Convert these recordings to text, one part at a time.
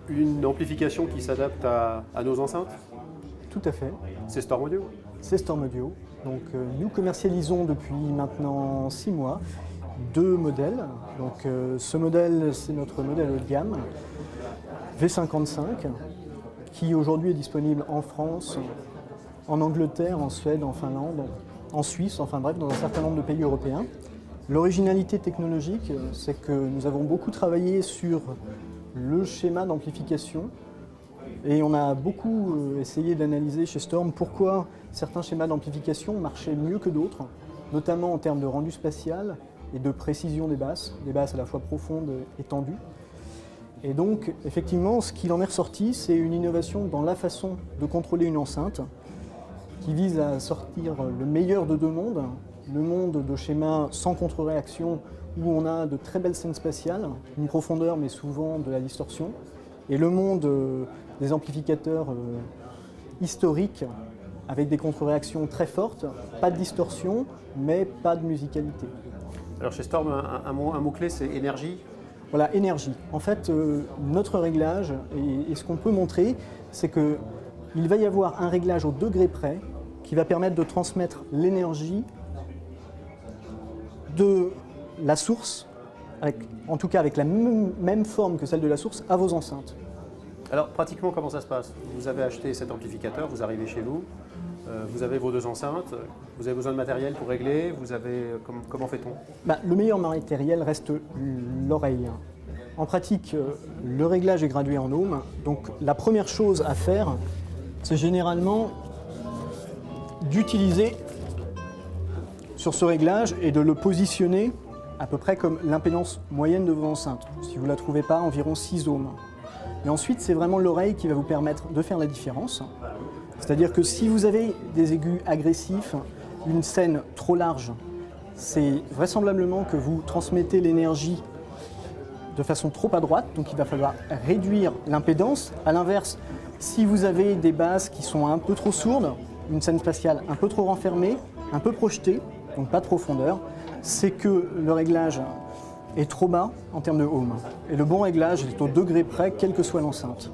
Une amplification qui s'adapte à nos enceintes? Tout à fait. C'est Storm Audio? C'est Storm Audio. Donc, nous commercialisons depuis maintenant 6 mois 2 modèles. Donc, ce modèle, c'est notre modèle haut de gamme V55 qui aujourd'hui est disponible en France, en Angleterre, en Suède, en Finlande, en Suisse, enfin bref, dans un certain nombre de pays européens. L'originalité technologique, c'est que nous avons beaucoup travaillé sur le schéma d'amplification et on a beaucoup essayé d'analyser chez Storm pourquoi certains schémas d'amplification marchaient mieux que d'autres, notamment en termes de rendu spatial et de précision des basses à la fois profondes et tendues. Et donc, effectivement, ce qu'il en est ressorti, c'est une innovation dans la façon de contrôler une enceinte qui vise à sortir le meilleur de 2 mondes, le monde de schémas sans contre-réaction où on a de très belles scènes spatiales, une profondeur mais souvent de la distorsion, et le monde des amplificateurs historiques avec des contre-réactions très fortes, pas de distorsion mais pas de musicalité. Alors chez Storm, un mot-clé, c'est énergie. Voilà, énergie. En fait, notre réglage, et ce qu'on peut montrer, c'est qu'il va y avoir un réglage au degré près qui va permettre de transmettre l'énergie de la source, en tout cas avec la même forme que celle de la source, à vos enceintes. Alors pratiquement, comment ça se passe? Vous avez acheté cet amplificateur, vous arrivez chez vous, vous avez vos 2 enceintes, vous avez besoin de matériel pour régler, comment fait-on? Le meilleur matériel reste l'oreille. En pratique, le réglage est gradué en ohms, donc la première chose à faire, c'est généralement d'utiliser sur ce réglage et de le positionner à peu près comme l'impédance moyenne de vos enceintes. Si vous ne la trouvez pas, environ 6 ohms. Et ensuite, c'est vraiment l'oreille qui va vous permettre de faire la différence. C'est-à-dire que si vous avez des aigus agressifs, une scène trop large, c'est vraisemblablement que vous transmettez l'énergie de façon trop à droite, donc il va falloir réduire l'impédance. A l'inverse, si vous avez des basses qui sont un peu trop sourdes, une scène spatiale un peu trop renfermée, un peu projetée, donc pas de profondeur, c'est que le réglage est trop bas en termes de ohm. Et le bon réglage est au degré près, quelle que soit l'enceinte.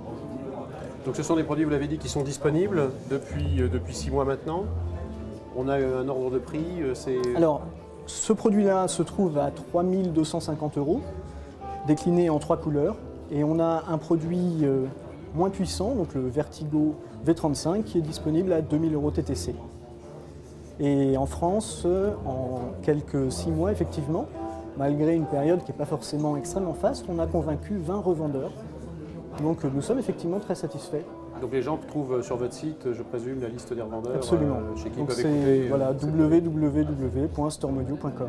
Donc ce sont des produits, vous l'avez dit, qui sont disponibles depuis 6 mois maintenant. On a un ordre de prix, Alors, ce produit-là se trouve à 3 250 €, décliné en 3 couleurs. Et on a un produit moins puissant, donc le Vertigo V35, qui est disponible à 2 000 € TTC. Et en France, en quelques 6 mois, effectivement, malgré une période qui n'est pas forcément extrêmement faste, on a convaincu 20 revendeurs. Donc nous sommes effectivement très satisfaits. Donc les gens trouvent sur votre site, je présume, la liste des revendeurs. Absolument. Chez qui ils Donc peuvent écouter. Voilà, www.stormaudio.com.